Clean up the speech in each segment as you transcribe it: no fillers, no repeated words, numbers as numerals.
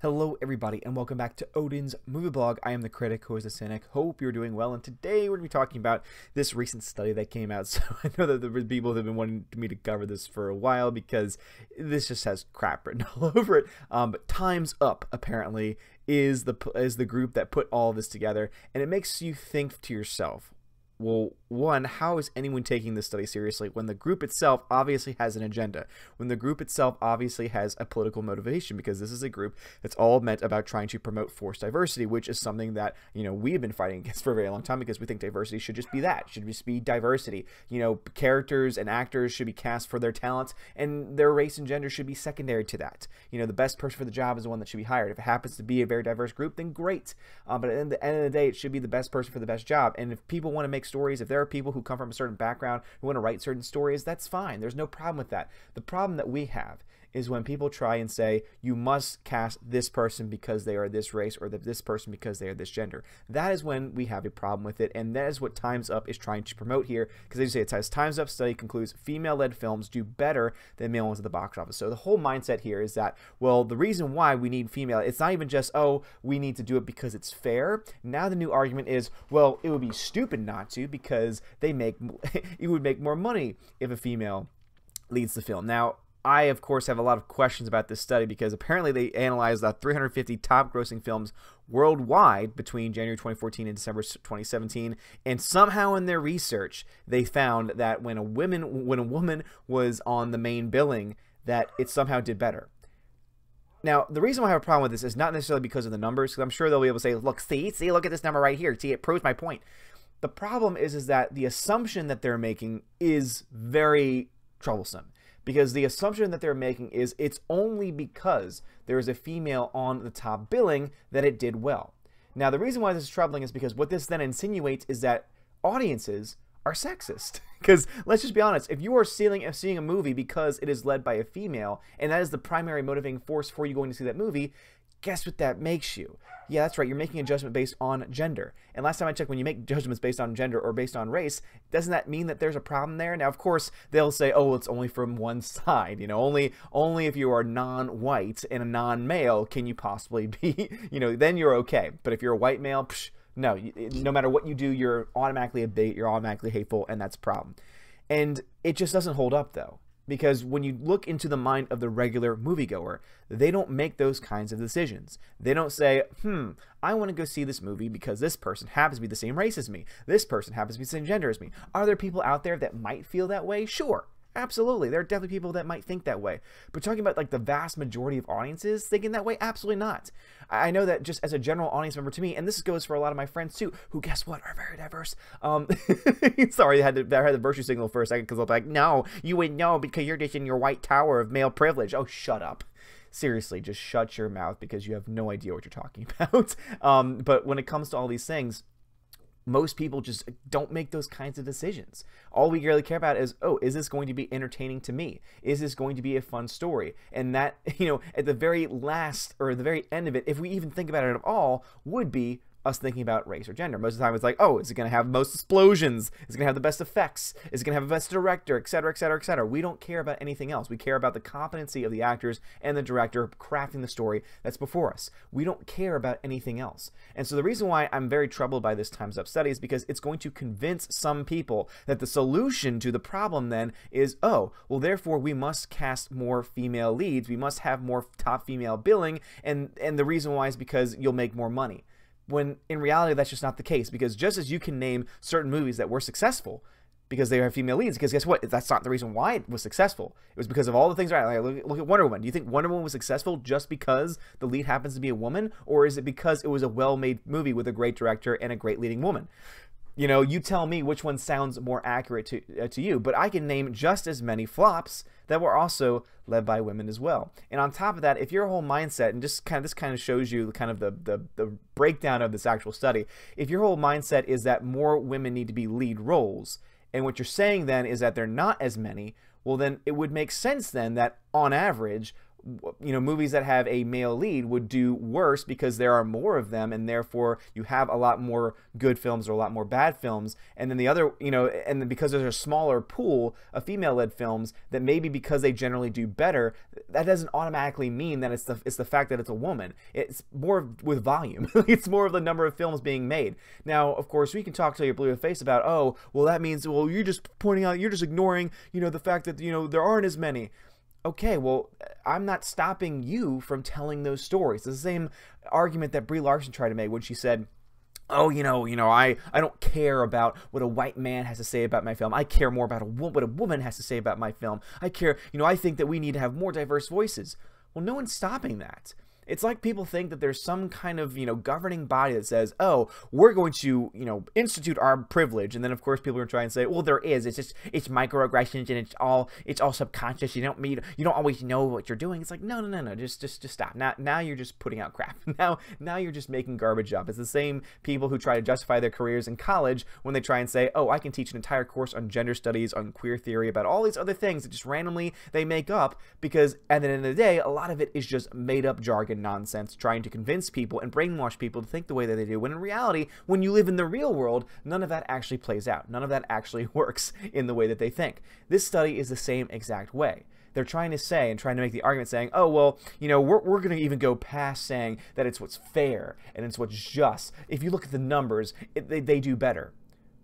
Hello everybody and welcome back to Odin's Movie Blog. I am the critic who is a cynic. Hope you're doing well, and today we're going to be talking about this recent study that came out. So I know that there were people that have been wanting me to cover this for a while because this just has crap written all over it. But Time's Up apparently is the group that put all of this together, and it makes you think to yourself, well, one, how is anyone taking this study seriously when the group itself obviously has an agenda, when the group itself obviously has a political motivation, because this is a group that's all meant about trying to promote forced diversity, which is something that, we've been fighting against for a very long time, because we think diversity should just be that, should just be diversity. Characters and actors should be cast for their talents, and their race and gender should be secondary to that. The best person for the job is the one that should be hired. If it happens to be a very diverse group, then great. But at the end of the day, it should be the best person for the best job. And if people want to make stories, if there are people who come from a certain background who want to write certain stories, that's fine. There's no problem with that. The problem that we have is when people try and say you must cast this person because they are this race, or this person because they are this gender. That is when we have a problem with it, and that is what Time's Up is trying to promote here, because they say it says Time's Up study concludes female-led films do better than male ones at the box office. So the whole mindset here is that, well, the reason why we need female, it's not even just, oh, we need to do it because it's fair. Now the new argument is, well, it would be stupid not to, because it would make more money if a female leads the film. Now, I, of course, have a lot of questions about this study, because apparently they analyzed the 350 top grossing films worldwide between January 2014 and December 2017, and somehow in their research they found that when a woman was on the main billing, that it somehow did better. Now, the reason why I have a problem with this is not necessarily because of the numbers, because I'm sure they'll be able to say, look, see, look at this number right here. See, it proves my point. The problem is that the assumption that they're making is very troublesome. Because the assumption that they're making is it's only because there is a female on the top billing that it did well. Now, the reason why this is troubling is because what this then insinuates is that audiences are sexist. Because let's just be honest, if you are seeing a movie because it is led by a female, and that is the primary motivating force for you going to see that movie, guess what that makes you? Yeah, that's right, you're making a judgment based on gender. And last time I checked, when you make judgments based on gender or based on race, doesn't that mean that there's a problem there? Now, of course, they'll say, oh, it's only from one side. Only if you are non-white and a non-male can you possibly be, then you're okay. But if you're a white male, no, no matter what you do, you're automatically a bait, you're automatically hateful, and that's a problem. And it just doesn't hold up, though. Because when you look into the mind of the regular moviegoer, they don't make those kinds of decisions. They don't say, I want to go see this movie because this person happens to be the same race as me. This person happens to be the same gender as me. Are there people out there that might feel that way? Sure. Absolutely. There are definitely people that might think that way. But talking about like the vast majority of audiences thinking that way, absolutely not. I know that just as a general audience member to me, and this goes for a lot of my friends too, who, guess what, are very diverse. Sorry, I had the virtue signal for a second, because I'm like, no, you wouldn't know because you're just in your white tower of male privilege. Oh, shut up. Seriously, just shut your mouth, because you have no idea what you're talking about. But when it comes to all these things, most people just don't make those kinds of decisions. All we really care about is, oh, is this going to be entertaining to me? Is this going to be a fun story? And that, at the very last, or the very end of it, if we even think about it at all, would be us thinking about race or gender. Most of the time it's like, oh, is it going to have most explosions? Is it going to have the best effects? Is it going to have the best director, etc., etc., etc.? We don't care about anything else. We care about the competency of the actors and the director crafting the story that's before us. We don't care about anything else. And so the reason why I'm very troubled by this Time's Up study is because it's going to convince some people that the solution to the problem then is, oh, well, therefore we must cast more female leads. We must have more top female billing. And the reason why is because you'll make more money. When in reality, that's just not the case, because just as you can name certain movies that were successful because they have female leads, because guess what? That's not the reason why it was successful. It was because of all the things, right? Like, look at Wonder Woman. Do you think Wonder Woman was successful just because the lead happens to be a woman? Or is it because it was a well-made movie with a great director and a great leading woman? You tell me which one sounds more accurate to you, but I can name just as many flops that were also led by women as well. And on top of that, if your whole mindset, and this kind of shows you kind of the breakdown of this actual study, if your whole mindset is that more women need to be lead roles, and what you're saying then is that they're not as many, well then it would make sense then that on average, movies that have a male lead would do worse because there are more of them, and therefore you have a lot more good films or a lot more bad films. And then the other, and then because there's a smaller pool of female-led films, that maybe because they generally do better, that doesn't automatically mean that it's the fact that it's a woman. It's more with volume. It's more of the number of films being made. Now, of course, we can talk till you're blue in the face about, oh, well, that means, well, you're just pointing out, you're just ignoring, the fact that, there aren't as many. Okay, well, I'm not stopping you from telling those stories. It's the same argument that Brie Larson tried to make when she said, oh, I don't care about what a white man has to say about my film. I care more about what a woman has to say about my film. I care, I think that we need to have more diverse voices. Well, no one's stopping that. It's like people think that there's some kind of, governing body that says, oh, we're going to, institute our privilege. And then, of course, people are trying to say, well, there is. It's microaggressions, and it's all subconscious. You don't always know what you're doing. It's like, no. Just stop. Now you're just putting out crap. Now you're just making garbage up. It's the same people who try to justify their careers in college when they try and say, oh, I can teach an entire course on gender studies, on queer theory, about all these other things that just randomly they make up, because at the end of the day, a lot of it is just made up jargon nonsense, trying to convince people and brainwash people to think the way that they do, when in reality, when you live in the real world, none of that actually plays out. None of that actually works in the way that they think. This study is the same exact way. They're trying to say and trying to make the argument saying, oh, well, we're going to even go past saying that it's what's fair and it's what's just. If you look at the numbers, they do better.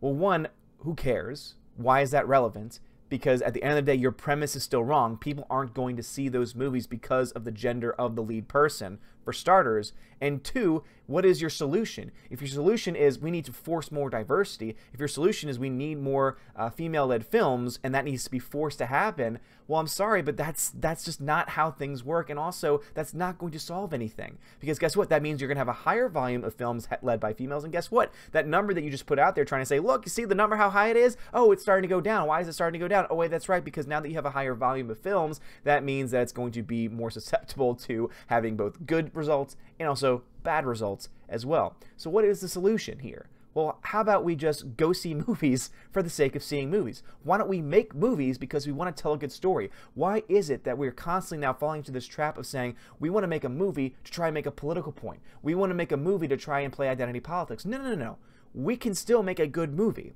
Well, one, who cares? Why is that relevant? Because at the end of the day, your premise is still wrong. People aren't going to see those movies because of the gender of the lead person, for starters. And two, what is your solution? If your solution is we need to force more diversity, if your solution is we need more female-led films, and that needs to be forced to happen, well, I'm sorry, but that's just not how things work. And also, that's not going to solve anything. Because guess what? That means you're going to have a higher volume of films led by females. And guess what? That number that you just put out there trying to say, look, you see the number, how high it is? Oh, it's starting to go down. Why is it starting to go down? Oh, wait, that's right, because now that you have a higher volume of films, that means that it's going to be more susceptible to having both good results and also bad results as well. So what is the solution here? Well, how about we just go see movies for the sake of seeing movies? Why don't we make movies because we want to tell a good story? Why is it that we're constantly now falling into this trap of saying we want to make a movie to try and make a political point? We want to make a movie to try and play identity politics. No. We can still make a good movie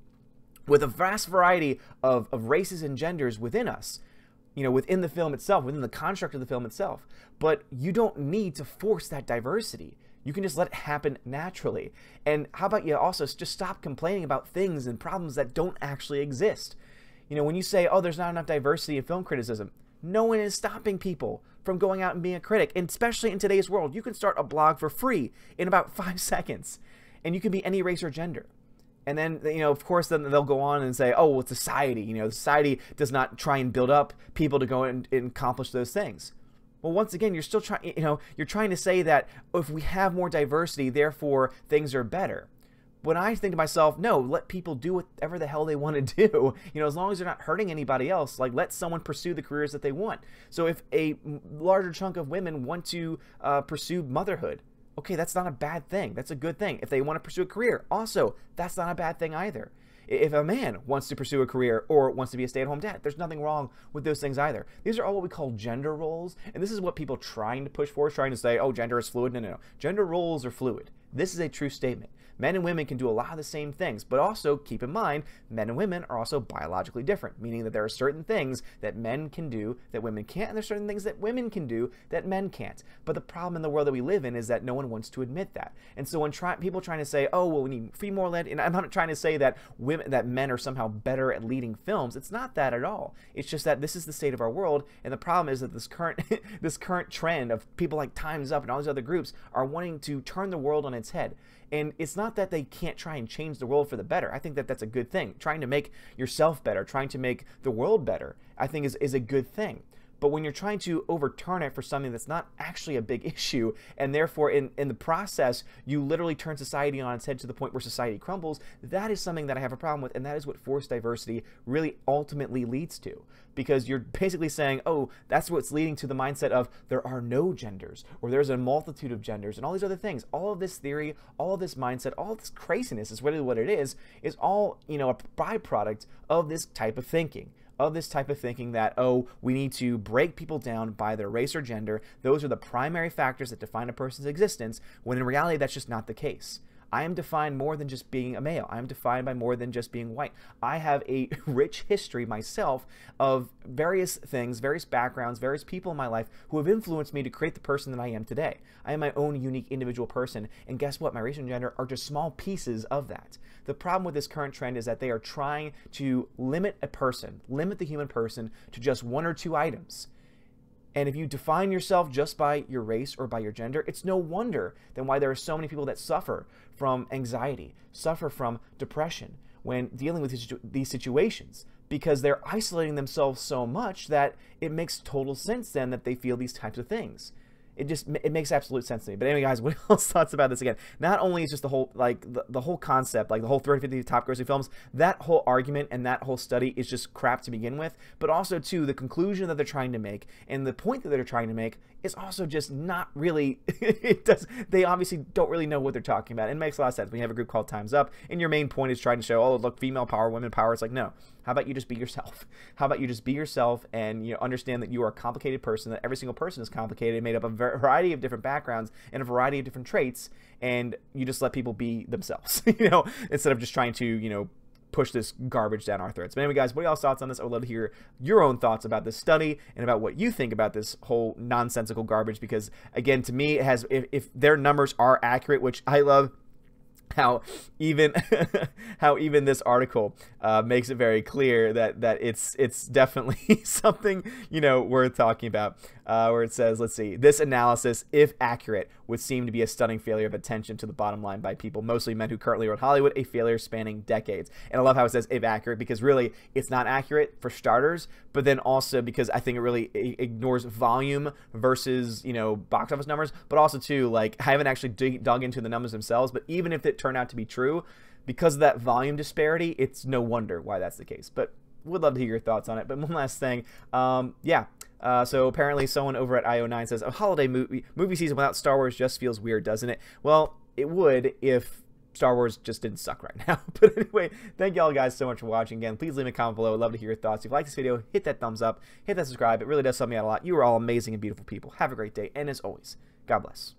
with a vast variety of races and genders within us, within the film itself, within the construct of the film itself. But you don't need to force that diversity. You can just let it happen naturally. And how about you also just stop complaining about things and problems that don't actually exist? When you say, oh, there's not enough diversity in film criticism, no one is stopping people from going out and being a critic. And especially in today's world, you can start a blog for free in about 5 seconds. And you can be any race or gender. And then, of course, then they'll go on and say, oh, well, it's society. Society does not try and build up people to go and accomplish those things. Well, once again, you're still trying, you're trying to say that if we have more diversity, therefore things are better. When I think to myself, no, let people do whatever the hell they want to do. As long as they're not hurting anybody else, like let someone pursue the careers that they want. So if a larger chunk of women want to pursue motherhood, okay, that's not a bad thing. That's a good thing. If they want to pursue a career, also, that's not a bad thing either. If a man wants to pursue a career or wants to be a stay-at-home dad, there's nothing wrong with those things either. These are all what we call gender roles, and this is what people trying to push for, trying to say, oh, gender is fluid. No. Gender roles are fluid. This is a true statement. Men and women can do a lot of the same things, but also keep in mind, men and women are also biologically different, meaning that there are certain things that men can do that women can't, and there's certain things that women can do that men can't. But the problem in the world that we live in is that no one wants to admit that. And so when people trying to say, oh, well, we need female-led, and I'm not trying to say that men are somehow better at leading films. It's not that at all. It's just that this is the state of our world, and the problem is that this current trend of people like Time's Up and all these other groups are wanting to turn the world on its head. And it's not that they can't try and change the world for the better. I think that that's a good thing. Trying to make yourself better, trying to make the world better, I think is a good thing. But when you're trying to overturn it for something that's not actually a big issue, and therefore in the process, you literally turn society on its head to the point where society crumbles, that is something that I have a problem with, and that is what forced diversity really ultimately leads to. Because you're basically saying, oh, that's what's leading to the mindset of there are no genders, or there's a multitude of genders, and all these other things. All of this theory, all of this mindset, all of this craziness is really what it is all, a byproduct of this type of thinking, of this type of thinking that, oh, we need to break people down by their race or gender. Those are the primary factors that define a person's existence, when in reality that's just not the case. I am defined more than just being a male. I am defined by more than just being white. I have a rich history myself of various things, various backgrounds, various people in my life who have influenced me to create the person that I am today. I am my own unique individual person, and guess what? My race and gender are just small pieces of that. The problem with this current trend is that they are trying to limit a person, limit the human person to just one or two items. And if you define yourself just by your race or by your gender, it's no wonder then why there are so many people that suffer from anxiety, suffer from depression when dealing with these situations, because they're isolating themselves so much that it makes total sense then that they feel these types of things. It makes absolute sense to me. But anyway, guys, what else thoughts about this again? Not only is just the whole, like, the whole concept, like the whole 350 top grossing films, that whole argument and that whole study is just crap to begin with, but also, too, the conclusion that they're trying to make and the point that they're trying to make is also just not really, they obviously don't really know what they're talking about. It makes a lot of sense when you have a group called Time's Up, and your main point is trying to show, oh, look, female power, women power. It's like, no. How about you just be yourself? How about you just be yourself and, you know, understand that you are a complicated person, that every single person is complicated, made up of a variety of different backgrounds and a variety of different traits, and you just let people be themselves, you know, instead of just trying to, you know, push this garbage down our throats. But anyway, guys, what are y'all's thoughts on this? I would love to hear your own thoughts about this study and about what you think about this whole nonsensical garbage, because, again, to me, it has, if their numbers are accurate, which I love, how even this article makes it very clear that it's definitely something, you know, worth talking about, where it says, let's see, this analysis, if accurate, would seem to be a stunning failure of attention to the bottom line by people, mostly men who currently run Hollywood, a failure spanning decades. And I love how it says if accurate, because really it's not accurate for starters, but then also because I think it really ignores volume versus, you know, box office numbers, but also too, like, I haven't actually dug into the numbers themselves, but even if it turned out to be true, because of that volume disparity, it's no wonder why that's the case. But would love to hear your thoughts on it. But one last thing, yeah. So apparently someone over at IO9 says, a holiday movie season without Star Wars just feels weird, doesn't it? Well, it would if Star Wars just didn't suck right now. But anyway, thank y'all guys so much for watching. Again, please leave a comment below. I'd love to hear your thoughts. If you like this video, hit that thumbs up, hit that subscribe. It really does help me out a lot. You are all amazing and beautiful people. Have a great day. And as always, God bless.